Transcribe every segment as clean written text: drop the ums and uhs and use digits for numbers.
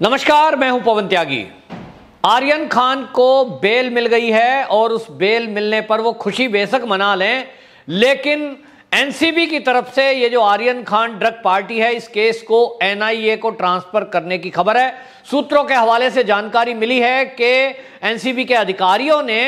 नमस्कार, मैं हूं पवन त्यागी। आर्यन खान को बेल मिल गई है और उस बेल मिलने पर वो खुशी बेशक मना लें, लेकिन एनसीबी की तरफ से ये जो आर्यन खान ड्रग पार्टी है, इस केस को एनआईए को ट्रांसफर करने की खबर है। सूत्रों के हवाले से जानकारी मिली है कि एनसीबी के अधिकारियों ने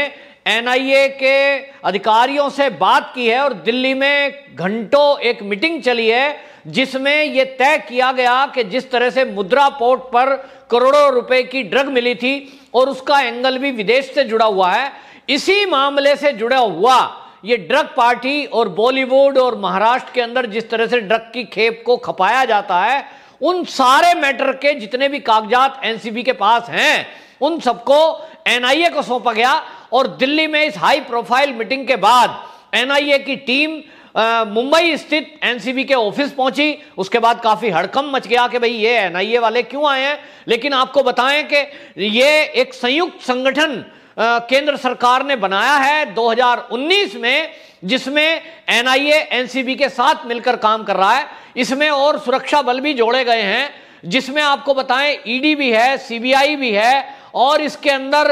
एनआईए के अधिकारियों से बात की है और दिल्ली में घंटों एक मीटिंग चली है जिसमें यह तय किया गया कि जिस तरह से मुद्रा पोर्ट पर करोड़ों रुपए की ड्रग मिली थी और उसका एंगल भी विदेश से जुड़ा हुआ है, इसी मामले से जुड़ा हुआ ये ड्रग पार्टी और बॉलीवुड और महाराष्ट्र के अंदर जिस तरह से ड्रग की खेप को खपाया जाता है, उन सारे मैटर के जितने भी कागजात एनसीबी के पास हैं उन सबको एनआईए को सौंपा गया। और दिल्ली में इस हाई प्रोफाइल मीटिंग के बाद एनआईए की टीम मुंबई स्थित एनसीबी के ऑफिस पहुंची। उसके बाद काफी हड़कंप मच गया कि भाई ये एनआईए वाले क्यों आए हैं। लेकिन आपको बताएं कि ये एक संयुक्त संगठन केंद्र सरकार ने बनाया है 2019 में, जिसमें एनआईए एनसीबी के साथ मिलकर काम कर रहा है। इसमें और सुरक्षा बल भी जोड़े गए हैं, जिसमें आपको बताएं ईडी भी है, सीबीआई भी है और इसके अंदर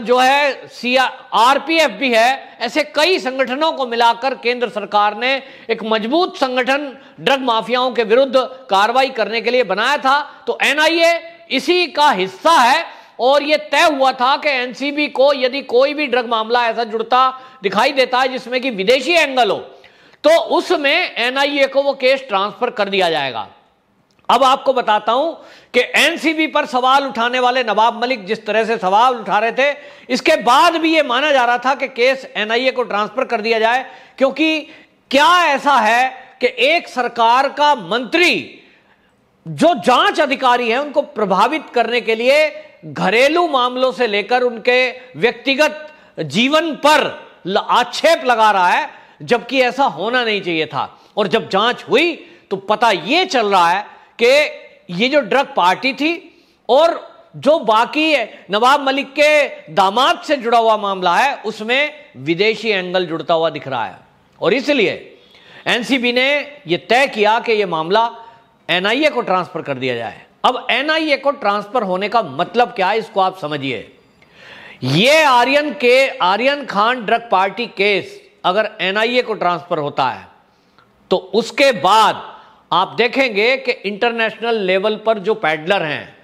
जो है आरपीएफ भी है। ऐसे कई संगठनों को मिलाकर केंद्र सरकार ने एक मजबूत संगठन ड्रग माफियाओं के विरुद्ध कार्रवाई करने के लिए बनाया था। तो एनआईए इसी का हिस्सा है और यह तय हुआ था कि एनसीबी को यदि कोई भी ड्रग मामला ऐसा जुड़ता दिखाई देता है जिसमें कि विदेशी एंगल हो, तो उसमें एनआईए को वो केस ट्रांसफर कर दिया जाएगा। अब आपको बताता हूं कि एनसीबी पर सवाल उठाने वाले नवाब मलिक जिस तरह से सवाल उठा रहे थे, इसके बाद भी यह माना जा रहा था कि केस एनआईए को ट्रांसफर कर दिया जाए, क्योंकि क्या ऐसा है कि एक सरकार का मंत्री जो जांच अधिकारी है उनको प्रभावित करने के लिए घरेलू मामलों से लेकर उनके व्यक्तिगत जीवन पर आक्षेप लगा रहा है, जबकि ऐसा होना नहीं चाहिए था। और जब जांच हुई तो पता यह चल रहा है कि ये जो ड्रग पार्टी थी और जो बाकी नवाब मलिक के दामाद से जुड़ा हुआ मामला है उसमें विदेशी एंगल जुड़ता हुआ दिख रहा है। और इसलिए एनसीबी ने यह तय किया कि यह मामला एनआईए को ट्रांसफर कर दिया जाए। अब एनआईए को ट्रांसफर होने का मतलब क्या है, इसको आप समझिए। यह Aryan Khan drug party case अगर एनआईए को ट्रांसफर होता है तो उसके बाद आप देखेंगे कि इंटरनेशनल लेवल पर जो पैडलर हैं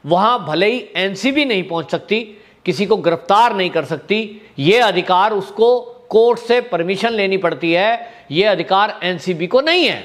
वहां भले ही एनसीबी नहीं पहुंच सकती, किसी को गिरफ्तार नहीं कर सकती, यह अधिकार उसको कोर्ट से परमिशन लेनी पड़ती है, यह अधिकार एनसीबी को नहीं है।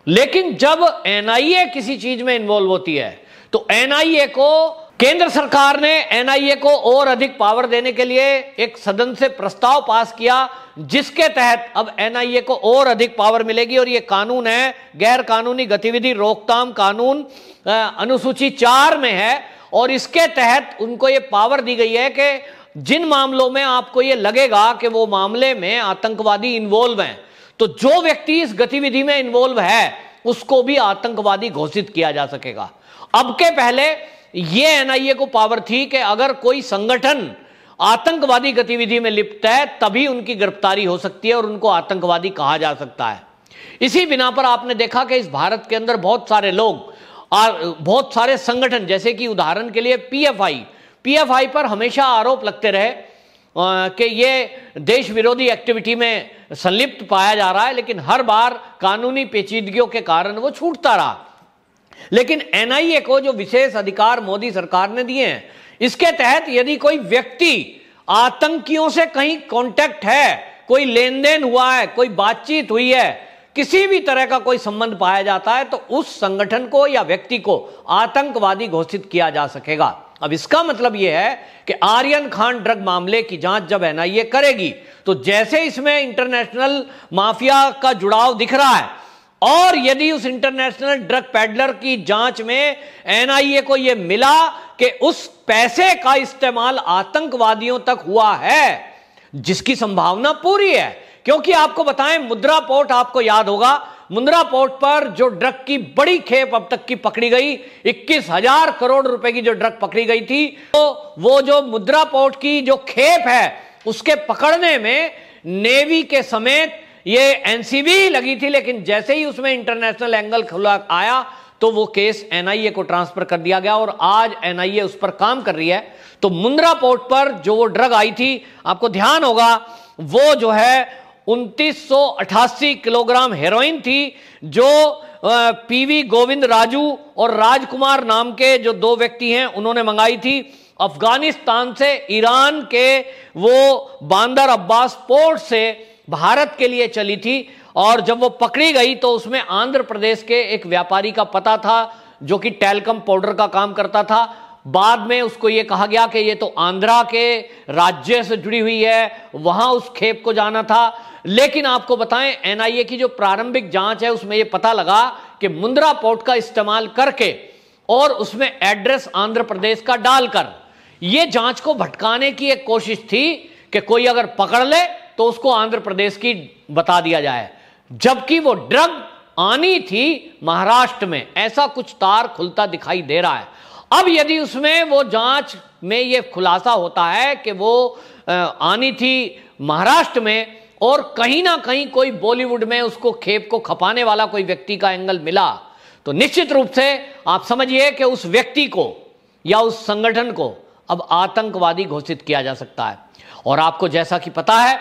लेकिन जब एनआईए किसी चीज में इन्वॉल्व होती है तो एनआईए को केंद्र सरकार ने एनआईए को और अधिक पावर देने के लिए एक सदन से प्रस्ताव पास किया, जिसके तहत अब एनआईए को और अधिक पावर मिलेगी। और यह कानून है गैर कानूनी गतिविधि रोकथाम कानून, अनुसूची 4 में है। और इसके तहत उनको यह पावर दी गई है कि जिन मामलों में आपको यह लगेगा कि वो मामले में आतंकवादी इन्वॉल्व हैं, तो जो व्यक्ति इस गतिविधि में इन्वॉल्व है उसको भी आतंकवादी घोषित किया जा सकेगा। अब के पहले यह एनआईए को पावर थी कि अगर कोई संगठन आतंकवादी गतिविधि में लिप्त है तभी उनकी गिरफ्तारी हो सकती है और उनको आतंकवादी कहा जा सकता है। इसी बिना पर आपने देखा कि इस भारत के अंदर बहुत सारे लोग बहुत सारे संगठन, जैसे कि उदाहरण के लिए पीएफआई पर हमेशा आरोप लगते रहे कि ये देश विरोधी एक्टिविटी में संलिप्त पाया जा रहा है, लेकिन हर बार कानूनी पेचीदगियों के कारण वो छूटता रहा। लेकिन एनआईए को जो विशेष अधिकार मोदी सरकार ने दिए हैं, इसके तहत यदि कोई व्यक्ति आतंकियों से कहीं कांटेक्ट है, कोई लेन देन हुआ है, कोई बातचीत हुई है, किसी भी तरह का कोई संबंध पाया जाता है, तो उस संगठन को या व्यक्ति को आतंकवादी घोषित किया जा सकेगा। अब इसका मतलब यह है कि आर्यन खान ड्रग मामले की जांच जब एनआईए करेगी तो जैसे इसमें इंटरनेशनल माफिया का जुड़ाव दिख रहा है और यदि उस इंटरनेशनल ड्रग पैडलर की जांच में एनआईए को यह मिला कि उस पैसे का इस्तेमाल आतंकवादियों तक हुआ है, जिसकी संभावना पूरी है, क्योंकि आपको बताएं मुद्रा पोर्ट, आपको याद होगा मुद्रा पोर्ट पर जो ड्रग की बड़ी खेप अब तक की पकड़ी गई, 21,000 करोड़ रुपए की जो ड्रग पकड़ी गई थी, तो वो जो मुद्रा पोर्ट की जो खेप है उसके पकड़ने में नेवी के समेत ये एनसीबी लगी थी। लेकिन जैसे ही उसमें इंटरनेशनल एंगल खुला आया तो वो केस एनआईए को ट्रांसफर कर दिया गया और आज एनआईए उस पर काम कर रही है। तो मुंद्रा पोर्ट पर जो वो ड्रग आई थी, आपको ध्यान होगा, वो जो है 2988 किलोग्राम हेरोइन थी, जो पीवी गोविंद राजू और राजकुमार नाम के जो दो व्यक्ति हैं उन्होंने मंगाई थी अफगानिस्तान से। ईरान के वो बांदर अब्बास पोर्ट से भारत के लिए चली थी और जब वो पकड़ी गई तो उसमें आंध्र प्रदेश के एक व्यापारी का पता था जो कि टेलकम पाउडर का काम करता था। बाद में उसको ये कहा गया कि ये तो आंध्रा के राज्य से जुड़ी हुई है, वहां उस खेप को जाना था। लेकिन आपको बताएं, एनआईए की जो प्रारंभिक जांच है उसमें यह पता लगा कि मुंद्रा पोर्ट का इस्तेमाल करके और उसमें एड्रेस आंध्र प्रदेश का डालकर यह जांच को भटकाने की एक कोशिश थी कि कोई अगर पकड़ ले तो उसको आंध्र प्रदेश की बता दिया जाए, जबकि वो ड्रग आनी थी महाराष्ट्र में। ऐसा कुछ तार खुलता दिखाई दे रहा है। अब यदि उसमें वो जांच में ये खुलासा होता है कि वो आनी थी महाराष्ट्र में और कहीं ना कहीं कोई बॉलीवुड में उसको खेप को खपाने वाला कोई व्यक्ति का एंगल मिला, तो निश्चित रूप से आप समझिए कि उस व्यक्ति को या उस संगठन को अब आतंकवादी घोषित किया जा सकता है। और आपको जैसा कि पता है,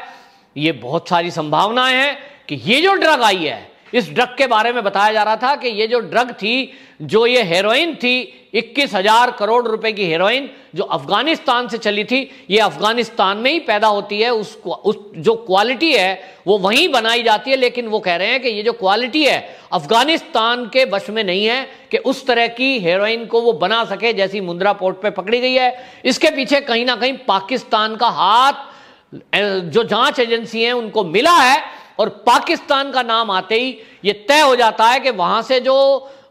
ये बहुत सारी संभावनाएं हैं कि ये जो ड्रग आई है, इस ड्रग के बारे में बताया जा रहा था कि ये जो ड्रग थी, जो ये हेरोइन थी, 21,000 करोड़ रुपए की हेरोइन जो अफगानिस्तान से चली थी, ये अफगानिस्तान में ही पैदा होती है। उस जो क्वालिटी है वो वहीं बनाई जाती है। लेकिन वो कह रहे हैं कि ये जो क्वालिटी है अफगानिस्तान के वश में नहीं है कि उस तरह की हेरोइन को वो बना सके जैसी मुंद्रा पोर्ट पे पकड़ी गई है। इसके पीछे कहीं ना कहीं पाकिस्तान का हाथ जो जांच एजेंसी है उनको मिला है और पाकिस्तान का नाम आते ही ये तय हो जाता है कि वहां से जो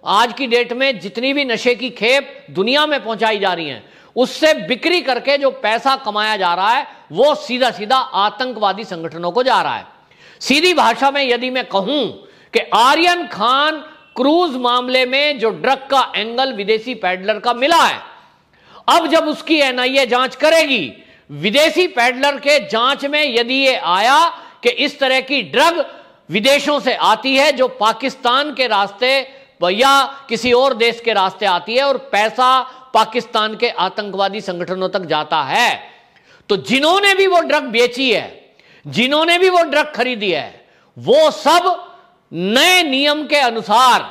आज की डेट में जितनी भी नशे की खेप दुनिया में पहुंचाई जा रही हैं, उससे बिक्री करके जो पैसा कमाया जा रहा है वो सीधा सीधा आतंकवादी संगठनों को जा रहा है। सीधी भाषा में यदि मैं कहूं कि आर्यन खान क्रूज मामले में जो ड्रग का एंगल विदेशी पैडलर का मिला है, अब जब उसकी एनआईए जांच करेगी, विदेशी पैडलर के जांच में यदि ये आया कि इस तरह की ड्रग विदेशों से आती है जो पाकिस्तान के रास्ते या किसी और देश के रास्ते आती है और पैसा पाकिस्तान के आतंकवादी संगठनों तक जाता है, तो जिन्होंने भी वो ड्रग बेची है, जिन्होंने भी वो ड्रग खरीदी है, वो सब नए नियम के अनुसार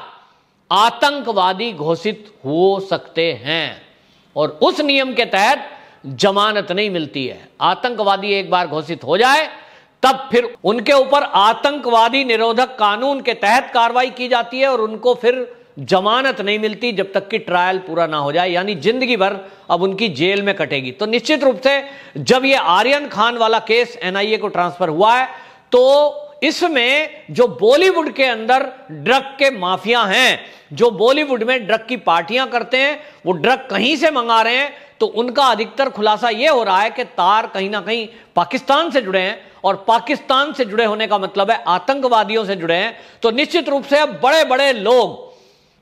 आतंकवादी घोषित हो सकते हैं और उस नियम के तहत जमानत नहीं मिलती है। आतंकवादी एक बार घोषित हो जाए तब फिर उनके ऊपर आतंकवादी निरोधक कानून के तहत कार्रवाई की जाती है और उनको फिर जमानत नहीं मिलती जब तक कि ट्रायल पूरा ना हो जाए, यानी जिंदगी भर अब उनकी जेल में कटेगी। तो निश्चित रूप से जब ये आर्यन खान वाला केस एनआईए को ट्रांसफर हुआ है तो इसमें जो बॉलीवुड के अंदर ड्रग के माफिया हैं, जो बॉलीवुड में ड्रग की पार्टियां करते हैं, वो ड्रग कहीं से मंगा रहे हैं, तो उनका अधिकतर खुलासा यह हो रहा है कि तार कहीं ना कहीं पाकिस्तान से जुड़े हैं और पाकिस्तान से जुड़े होने का मतलब है आतंकवादियों से जुड़े हैं। तो निश्चित रूप से अब बड़े बड़े लोग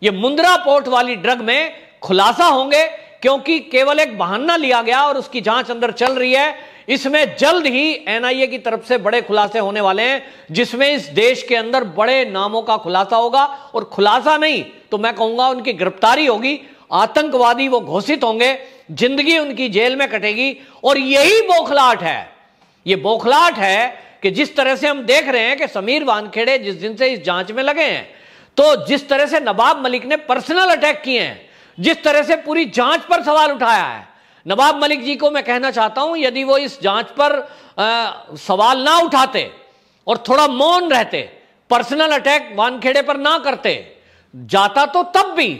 ये मुंद्रा पोर्ट वाली ड्रग में खुलासा होंगे, क्योंकि केवल एक बहाना लिया गया और उसकी जांच अंदर चल रही है। इसमें जल्द ही एनआईए की तरफ से बड़े खुलासे होने वाले हैं, जिसमें इस देश के अंदर बड़े नामों का खुलासा होगा और खुलासा नहीं तो मैं कहूंगा उनकी गिरफ्तारी होगी। आतंकवादी वो घोषित होंगे, जिंदगी उनकी जेल में कटेगी। और यही बौखलाहट है, ये बौखलाहट है कि जिस तरह से हम देख रहे हैं कि समीर वानखेड़े जिस दिन से इस जांच में लगे हैं, तो जिस तरह से नवाब मलिक ने पर्सनल अटैक किए हैं, जिस तरह से पूरी जांच पर सवाल उठाया है, नवाब मलिक जी को मैं कहना चाहता हूं यदि वो इस जांच पर सवाल ना उठाते और थोड़ा मौन रहते, पर्सनल अटैक वानखेड़े पर ना करते, जाता तो तब भी,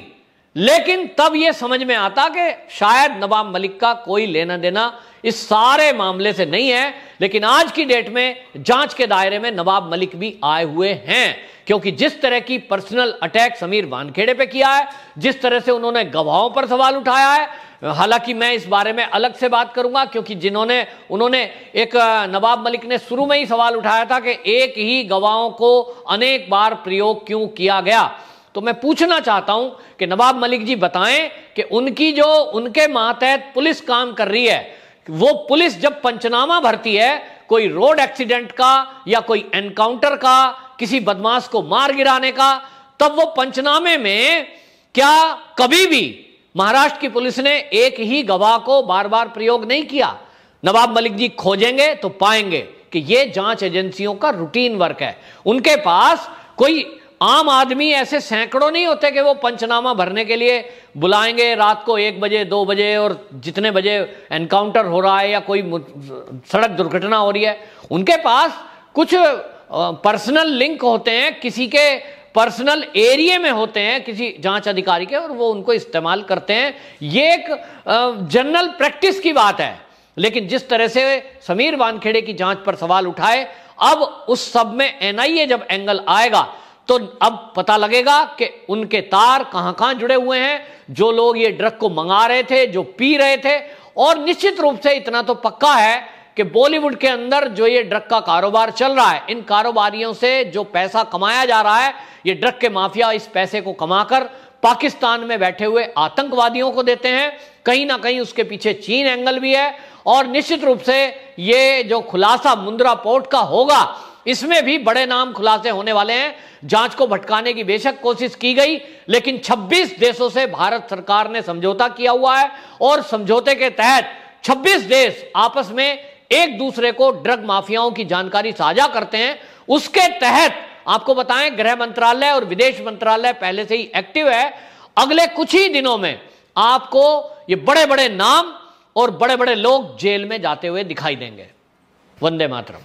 लेकिन तब यह समझ में आता कि शायद नवाब मलिक का कोई लेना देना इस सारे मामले से नहीं है। लेकिन आज की डेट में जांच के दायरे में नवाब मलिक भी आए हुए हैं, क्योंकि जिस तरह की पर्सनल अटैक समीर वानखेड़े पे किया है, जिस तरह से उन्होंने गवाहों पर सवाल उठाया है, हालांकि मैं इस बारे में अलग से बात करूंगा, क्योंकि उन्होंने एक नवाब मलिक ने शुरू में ही सवाल उठाया था कि एक ही गवाहों को अनेक बार प्रयोग क्यों किया गया। तो मैं पूछना चाहता हूं कि नवाब मलिक जी बताएं कि उनकी जो उनके मातहत पुलिस काम कर रही है, वो पुलिस जब पंचनामा भरती है कोई रोड एक्सीडेंट का या कोई एनकाउंटर का, किसी बदमाश को मार गिराने का, तब वो पंचनामे में क्या कभी भी महाराष्ट्र की पुलिस ने एक ही गवाह को बार बार प्रयोग नहीं किया? नवाब मलिक जी खोजेंगे तो पाएंगे कि यह जांच एजेंसियों का रूटीन वर्क है। उनके पास कोई आम आदमी ऐसे सैकड़ों नहीं होते कि वो पंचनामा भरने के लिए बुलाएंगे रात को 1 बजे 2 बजे और जितने बजे एनकाउंटर हो रहा है या कोई सड़क दुर्घटना हो रही है। उनके पास कुछ पर्सनल लिंक होते हैं, किसी के पर्सनल एरिया में होते हैं किसी जांच अधिकारी के, और वो उनको इस्तेमाल करते हैं। ये एक जनरल प्रैक्टिस की बात है। लेकिन जिस तरह से समीर वानखेड़े की जांच पर सवाल उठाए, अब उस सब में एनआईए जब एंगल आएगा तो अब पता लगेगा कि उनके तार कहां कहां जुड़े हुए हैं, जो लोग ये ड्रग को मंगा रहे थे, जो पी रहे थे। और निश्चित रूप से इतना तो पक्का है कि बॉलीवुड के अंदर जो ये ड्रग का कारोबार चल रहा है, इन कारोबारियों से जो पैसा कमाया जा रहा है, ये ड्रग के माफिया इस पैसे को कमाकर पाकिस्तान में बैठे हुए आतंकवादियों को देते हैं। कहीं ना कहीं उसके पीछे चीन एंगल भी है। और निश्चित रूप से ये जो खुलासा मुंद्रा पोर्ट का होगा, इसमें भी बड़े नाम खुलासे होने वाले हैं। जांच को भटकाने की बेशक कोशिश की गई, लेकिन 26 देशों से भारत सरकार ने समझौता किया हुआ है और समझौते के तहत 26 देश आपस में एक दूसरे को ड्रग माफियाओं की जानकारी साझा करते हैं। उसके तहत आपको बताएं, गृह मंत्रालय और विदेश मंत्रालय पहले से ही एक्टिव है। अगले कुछ ही दिनों में आपको ये बड़े बड़े नाम और बड़े बड़े लोग जेल में जाते हुए दिखाई देंगे। वंदे मातरम।